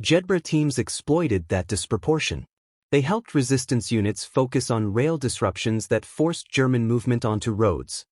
Jedburgh teams exploited that disproportion. They helped resistance units focus on rail disruptions that forced German movement onto roads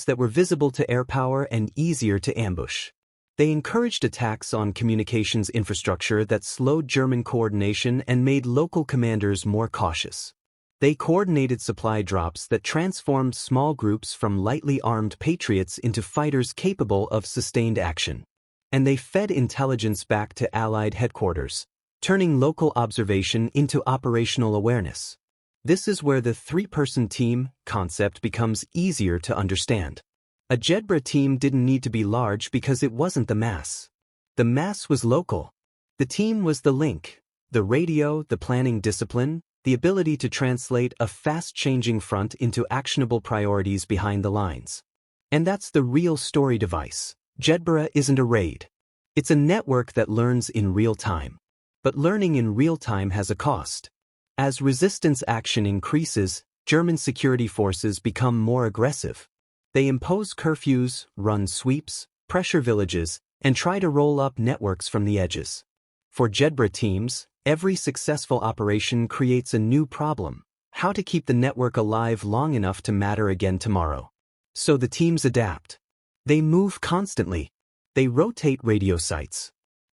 that were visible to air power and easier to ambush. They encouraged attacks on communications infrastructure that slowed German coordination and made local commanders more cautious. They coordinated supply drops that transformed small groups from lightly armed patriots into fighters capable of sustained action. And they fed intelligence back to Allied headquarters, turning local observation into operational awareness. This is where the three-person team concept becomes easier to understand. A Jedburgh team didn't need to be large because it wasn't the mass. The mass was local. The team was the link, the radio, the planning discipline, the ability to translate a fast-changing front into actionable priorities behind the lines. And that's the real story device. Jedburgh isn't a raid. It's a network that learns in real time. But learning in real time has a cost. As resistance action increases, German security forces become more aggressive. They impose curfews, run sweeps, pressure villages, and try to roll up networks from the edges. For Jedburgh teams, every successful operation creates a new problem: how to keep the network alive long enough to matter again tomorrow. So the teams adapt. They move constantly. They rotate radio sites.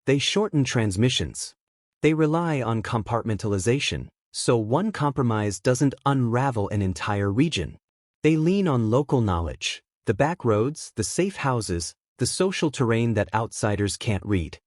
They shorten transmissions. They rely on compartmentalization, so one compromise doesn't unravel an entire region. They lean on local knowledge, the back roads, the safe houses, the social terrain that outsiders can't read.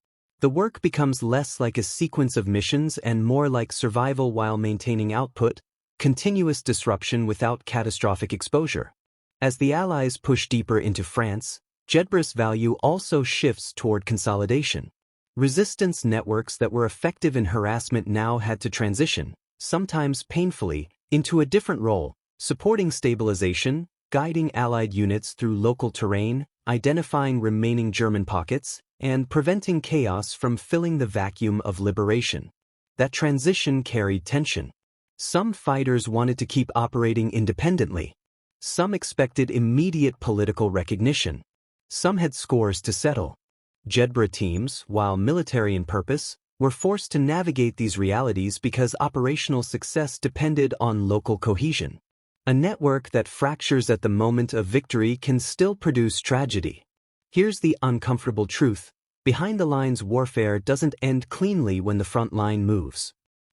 The work becomes less like a sequence of missions and more like survival while maintaining output, continuous disruption without catastrophic exposure. As the Allies push deeper into France, Jedburgh's value also shifts toward consolidation. Resistance networks that were effective in harassment now had to transition, sometimes painfully, into a different role, supporting stabilization, guiding Allied units through local terrain, identifying remaining German pockets, and preventing chaos from filling the vacuum of liberation. That transition carried tension. Some fighters wanted to keep operating independently. Some expected immediate political recognition. Some had scores to settle. Jedburgh teams, while military in purpose, were forced to navigate these realities because operational success depended on local cohesion. A network that fractures at the moment of victory can still produce tragedy. Here's the uncomfortable truth: behind-the-lines warfare doesn't end cleanly when the front line moves.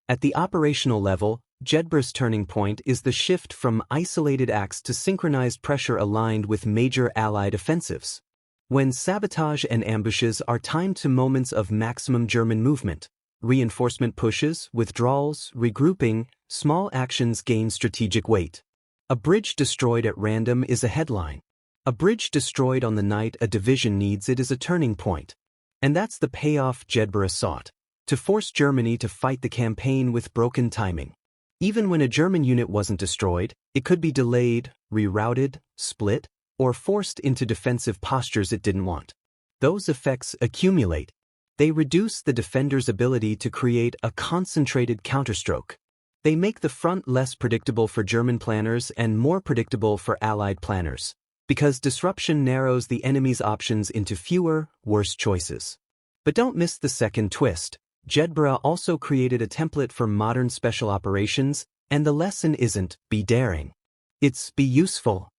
At the operational level, Jedburgh's turning point is the shift from isolated acts to synchronized pressure aligned with major Allied offensives. When sabotage and ambushes are timed to moments of maximum German movement, reinforcement pushes, withdrawals, regrouping, small actions gain strategic weight. A bridge destroyed at random is a headline. A bridge destroyed on the night a division needs it is a turning point. And that's the payoff Jedburgh sought: to force Germany to fight the campaign with broken timing. Even when a German unit wasn't destroyed, it could be delayed, rerouted, split, or forced into defensive postures it didn't want. Those effects accumulate. They reduce the defender's ability to create a concentrated counterstroke. They make the front less predictable for German planners and more predictable for Allied planners, because disruption narrows the enemy's options into fewer, worse choices. But don't miss the second twist. Jedburgh also created a template for modern special operations, and the lesson isn't "be daring." It's "be useful."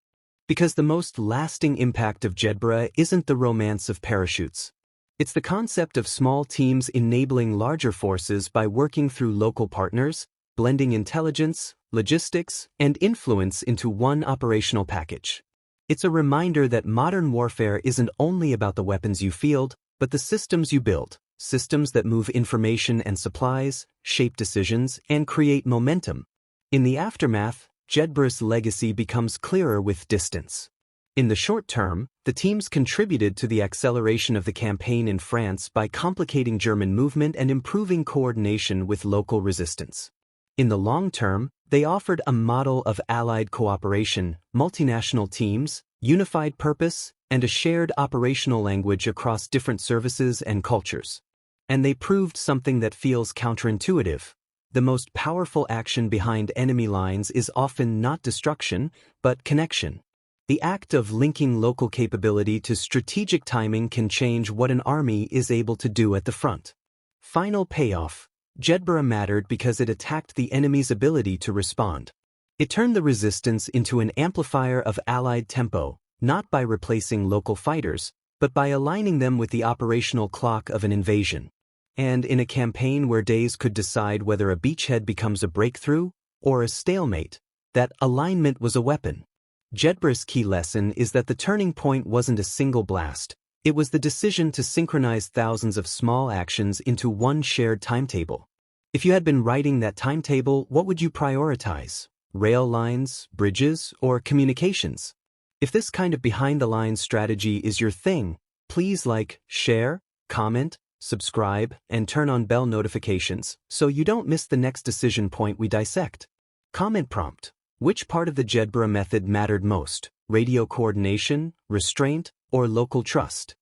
Because the most lasting impact of Jedburgh isn't the romance of parachutes. It's the concept of small teams enabling larger forces by working through local partners, blending intelligence, logistics, and influence into one operational package. It's a reminder that modern warfare isn't only about the weapons you field, but the systems you build, systems that move information and supplies, shape decisions, and create momentum. In the aftermath, Jedburgh's legacy becomes clearer with distance. In the short term, the teams contributed to the acceleration of the campaign in France by complicating German movement and improving coordination with local resistance. In the long term, they offered a model of Allied cooperation, multinational teams, unified purpose, and a shared operational language across different services and cultures. And they proved something that feels counterintuitive. The most powerful action behind enemy lines is often not destruction, but connection. The act of linking local capability to strategic timing can change what an army is able to do at the front. final payoff, Jedburgh mattered because it attacked the enemy's ability to respond. It turned the resistance into an amplifier of Allied tempo, not by replacing local fighters, but by aligning them with the operational clock of an invasion. And in a campaign where days could decide whether a beachhead becomes a breakthrough or a stalemate, that alignment was a weapon. Jedburgh's key lesson is that the turning point wasn't a single blast. It was the decision to synchronize thousands of small actions into one shared timetable. If you had been writing that timetable, what would you prioritize? Rail lines, bridges, or communications? If this kind of behind-the-lines strategy is your thing, please like, share, comment, subscribe, and turn on bell notifications so you don't miss the next decision point we dissect. Comment prompt. Which part of the Jedburgh method mattered most? Radio coordination, restraint, or local trust?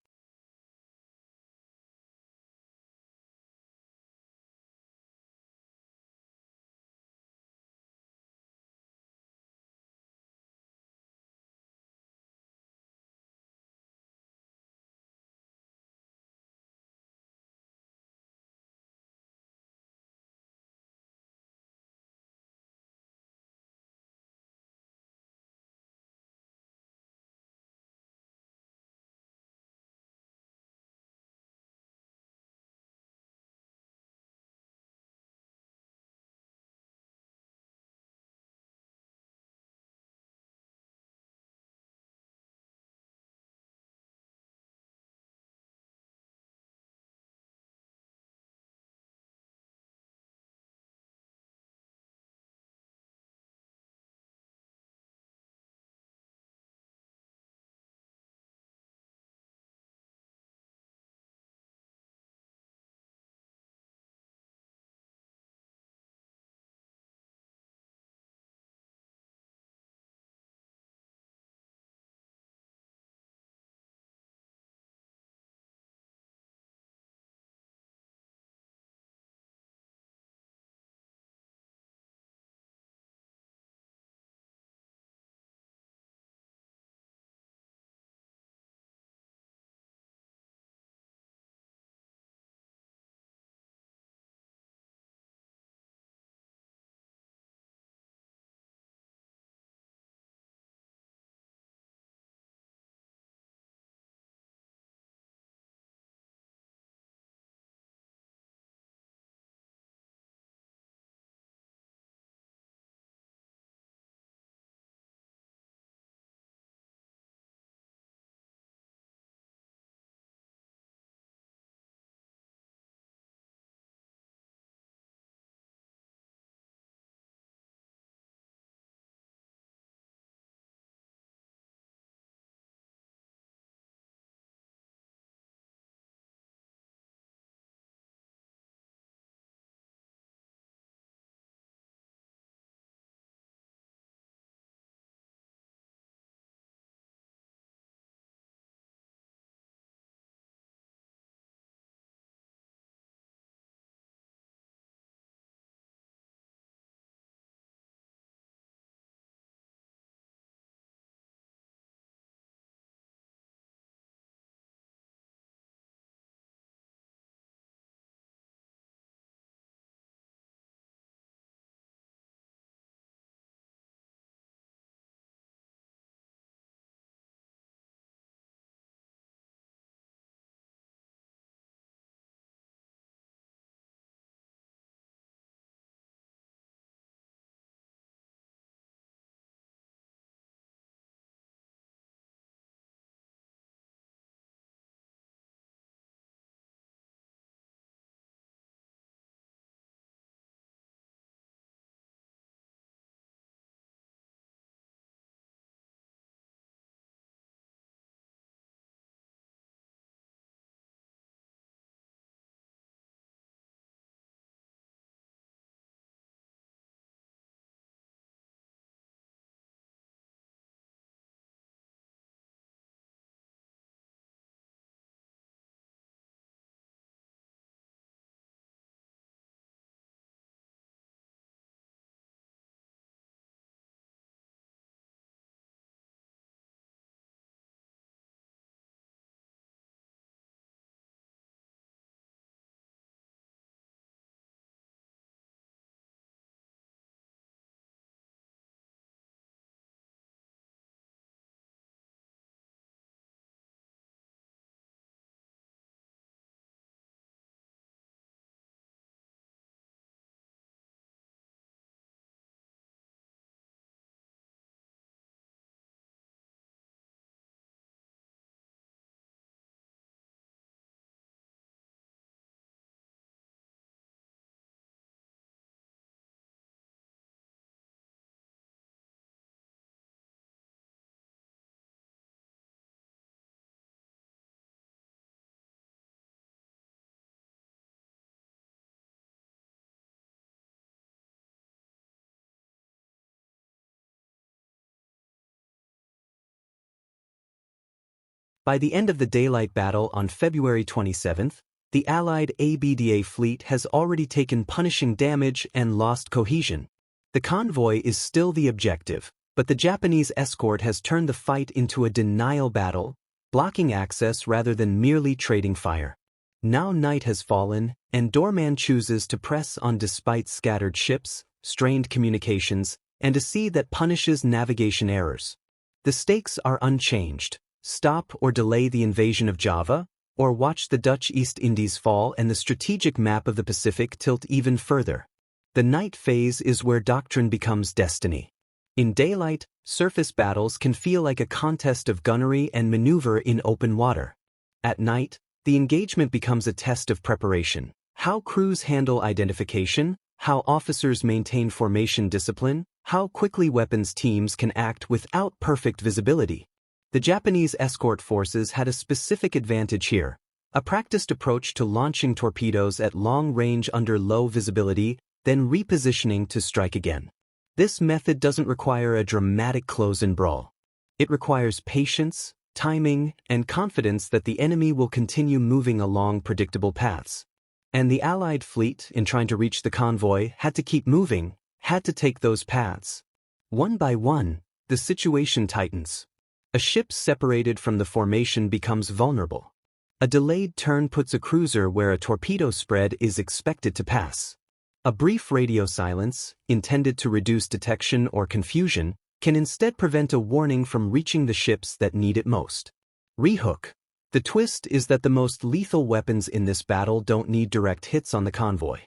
By the end of the daylight battle on February 27th, the Allied ABDA fleet has already taken punishing damage and lost cohesion. The convoy is still the objective, but the Japanese escort has turned the fight into a denial battle, blocking access rather than merely trading fire. Now night has fallen, and Doorman chooses to press on despite scattered ships, strained communications, and a sea that punishes navigation errors. The stakes are unchanged: stop or delay the invasion of Java, or watch the Dutch East Indies fall and the strategic map of the Pacific tilt even further. The night phase is where doctrine becomes destiny. In daylight, surface battles can feel like a contest of gunnery and maneuver in open water. At night, the engagement becomes a test of preparation: how crews handle identification, how officers maintain formation discipline, how quickly weapons teams can act without perfect visibility. The Japanese escort forces had a specific advantage here: a practiced approach to launching torpedoes at long range under low visibility, then repositioning to strike again. This method doesn't require a dramatic close-in brawl. It requires patience, timing, and confidence that the enemy will continue moving along predictable paths. And the Allied fleet, in trying to reach the convoy, had to keep moving, had to take those paths. One by one, the situation tightens. A ship separated from the formation becomes vulnerable. A delayed turn puts a cruiser where a torpedo spread is expected to pass. A brief radio silence, intended to reduce detection or confusion, can instead prevent a warning from reaching the ships that need it most. Rehook. The twist is that the most lethal weapons in this battle don't need direct hits on the convoy.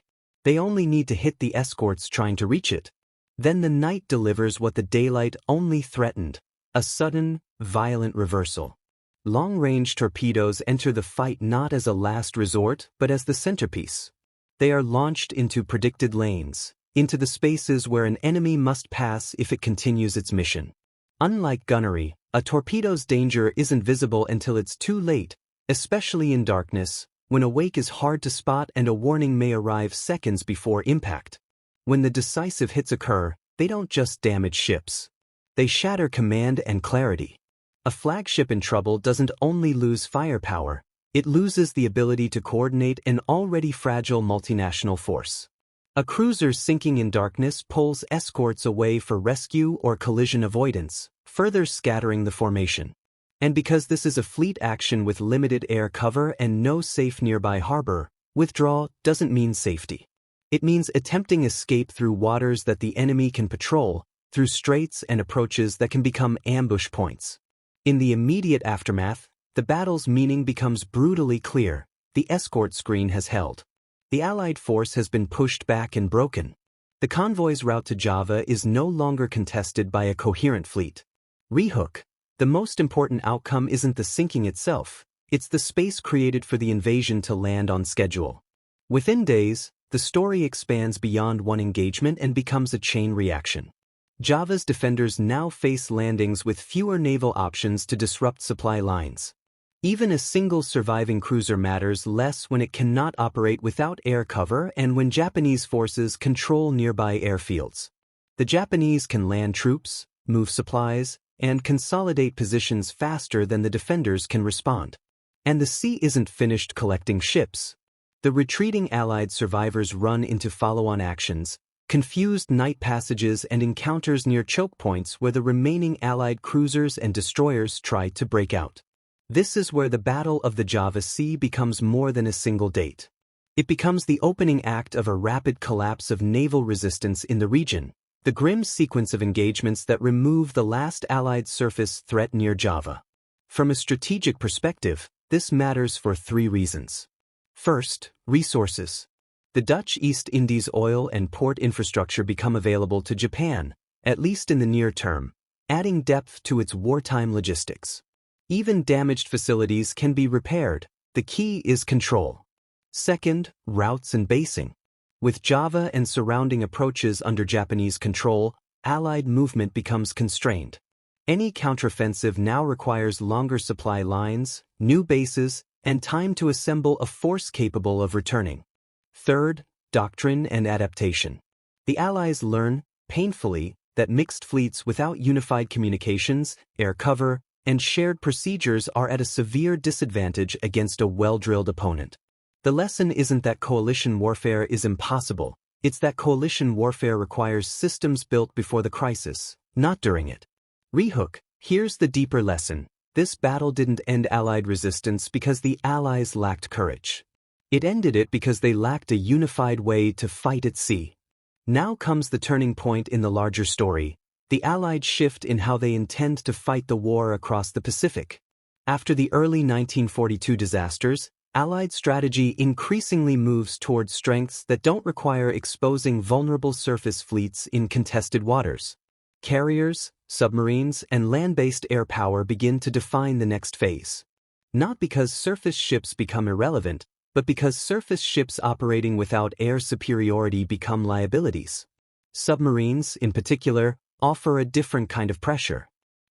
They only need to hit the escorts trying to reach it. Then the night delivers what the daylight only threatened: a sudden, violent reversal. Long-range torpedoes enter the fight not as a last resort, but as the centerpiece. They are launched into predicted lanes, into the spaces where an enemy must pass if it continues its mission. Unlike gunnery, a torpedo's danger isn't visible until it's too late, especially in darkness, when a wake is hard to spot and a warning may arrive seconds before impact. When the decisive hits occur, they don't just damage ships. They shatter command and clarity. A flagship in trouble doesn't only lose firepower, it loses the ability to coordinate an already fragile multinational force. A cruiser sinking in darkness pulls escorts away for rescue or collision avoidance, further scattering the formation. And because this is a fleet action with limited air cover and no safe nearby harbor, withdrawal doesn't mean safety. It means attempting escape through waters that the enemy can patrol, through straits and approaches that can become ambush points. In the immediate aftermath, the battle's meaning becomes brutally clear: the escort screen has held. The Allied force has been pushed back and broken. The convoy's route to Java is no longer contested by a coherent fleet. Rehook. The most important outcome isn't the sinking itself, it's the space created for the invasion to land on schedule. Within days, the story expands beyond one engagement and becomes a chain reaction. Java's defenders now face landings with fewer naval options to disrupt supply lines. Even a single surviving cruiser matters less when it cannot operate without air cover and when Japanese forces control nearby airfields. The Japanese can land troops, move supplies, and consolidate positions faster than the defenders can respond. And the sea isn't finished collecting ships. The retreating Allied survivors run into follow-on actions, confused night passages and encounters near choke points where the remaining Allied cruisers and destroyers try to break out. This is where the Battle of the Java Sea becomes more than a single date. It becomes the opening act of a rapid collapse of naval resistance in the region, the grim sequence of engagements that remove the last Allied surface threat near Java. From a strategic perspective, this matters for three reasons. First, resources. The Dutch East Indies oil and port infrastructure become available to Japan, at least in the near term, adding depth to its wartime logistics. Even damaged facilities can be repaired. The key is control. Second, routes and basing. With Java and surrounding approaches under Japanese control, Allied movement becomes constrained. Any counteroffensive now requires longer supply lines, new bases, and time to assemble a force capable of returning. Third, doctrine and adaptation. The Allies learn, painfully, that mixed fleets without unified communications, air cover, and shared procedures are at a severe disadvantage against a well-drilled opponent. The lesson isn't that coalition warfare is impossible, it's that coalition warfare requires systems built before the crisis, not during it. Rehook, here's the deeper lesson. This battle didn't end Allied resistance because the Allies lacked courage. It ended it because they lacked a unified way to fight at sea. Now comes the turning point in the larger story, the Allied shift in how they intend to fight the war across the Pacific. After the early 1942 disasters, Allied strategy increasingly moves toward strengths that don't require exposing vulnerable surface fleets in contested waters. Carriers, submarines, and land-based air power begin to define the next phase. Not because surface ships become irrelevant, but because surface ships operating without air superiority become liabilities. Submarines, in particular, offer a different kind of pressure.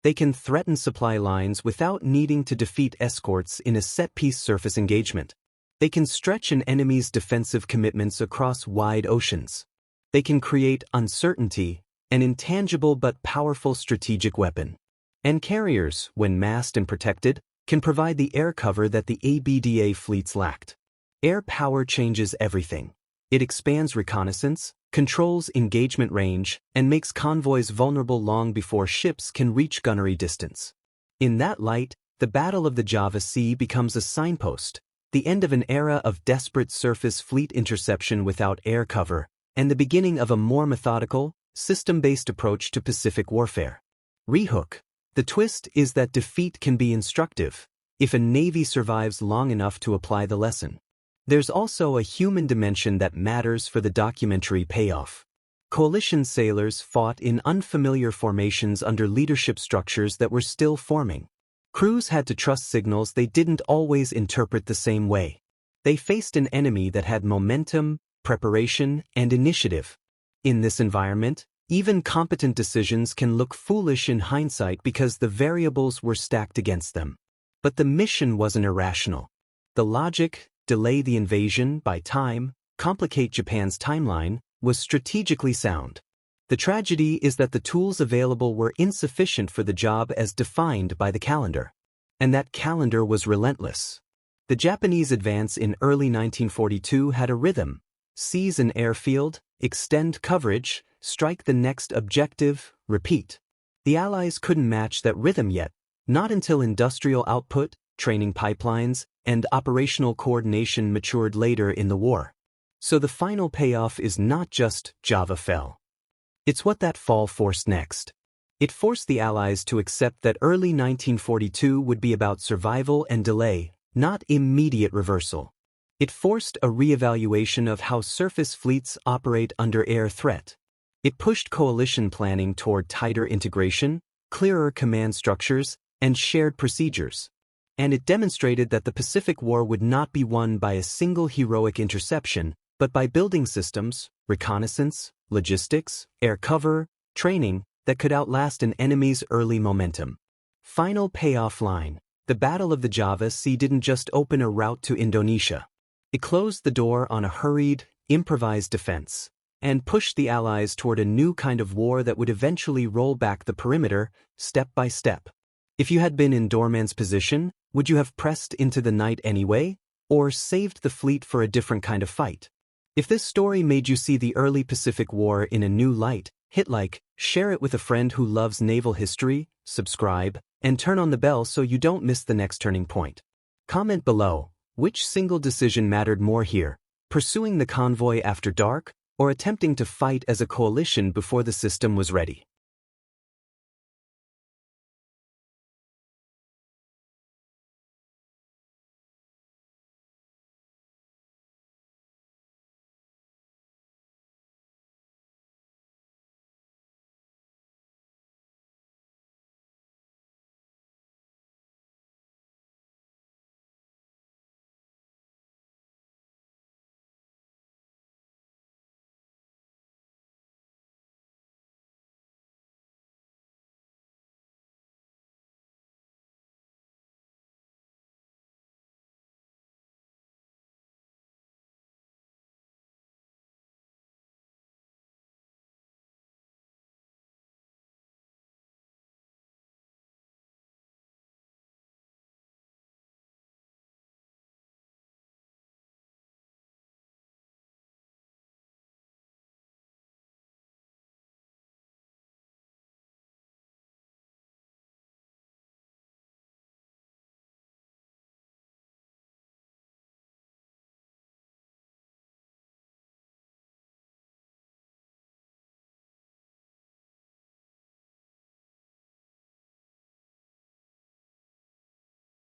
They can threaten supply lines without needing to defeat escorts in a set-piece surface engagement. They can stretch an enemy's defensive commitments across wide oceans. They can create uncertainty, an intangible but powerful strategic weapon. And carriers, when massed and protected, can provide the air cover that the ABDA fleets lacked. Air power changes everything. It expands reconnaissance, controls engagement range, and makes convoys vulnerable long before ships can reach gunnery distance. In that light, the Battle of the Java Sea becomes a signpost, the end of an era of desperate surface fleet interception without air cover, and the beginning of a more methodical, system-based approach to Pacific warfare. Rehook. The twist is that defeat can be instructive, if a navy survives long enough to apply the lesson. There's also a human dimension that matters for the documentary payoff. Coalition sailors fought in unfamiliar formations under leadership structures that were still forming. Crews had to trust signals they didn't always interpret the same way. They faced an enemy that had momentum, preparation, and initiative. In this environment, even competent decisions can look foolish in hindsight because the variables were stacked against them. But the mission wasn't irrational. The logic, delay the invasion by time, complicate Japan's timeline, was strategically sound. The tragedy is that the tools available were insufficient for the job as defined by the calendar. And that calendar was relentless. The Japanese advance in early 1942 had a rhythm: seize an airfield, extend coverage, strike the next objective, repeat. The Allies couldn't match that rhythm yet, not until industrial output, training pipelines, and operational coordination matured later in the war. So the final payoff is not just Java fell. It's what that fall forced next. It forced the Allies to accept that early 1942 would be about survival and delay, not immediate reversal. It forced a reevaluation of how surface fleets operate under air threat. It pushed coalition planning toward tighter integration, clearer command structures, and shared procedures. And it demonstrated that the Pacific War would not be won by a single heroic interception, but by building systems, reconnaissance, logistics, air cover, training, that could outlast an enemy's early momentum. Final payoff line. The Battle of the Java Sea didn't just open a route to Indonesia. It closed the door on a hurried, improvised defense, and pushed the Allies toward a new kind of war that would eventually roll back the perimeter, step by step. If you had been in Doorman's position, would you have pressed into the night anyway, or saved the fleet for a different kind of fight? If this story made you see the early Pacific War in a new light, hit like, share it with a friend who loves naval history, subscribe, and turn on the bell so you don't miss the next turning point. Comment below, which single decision mattered more here, pursuing the convoy after dark, or attempting to fight as a coalition before the system was ready?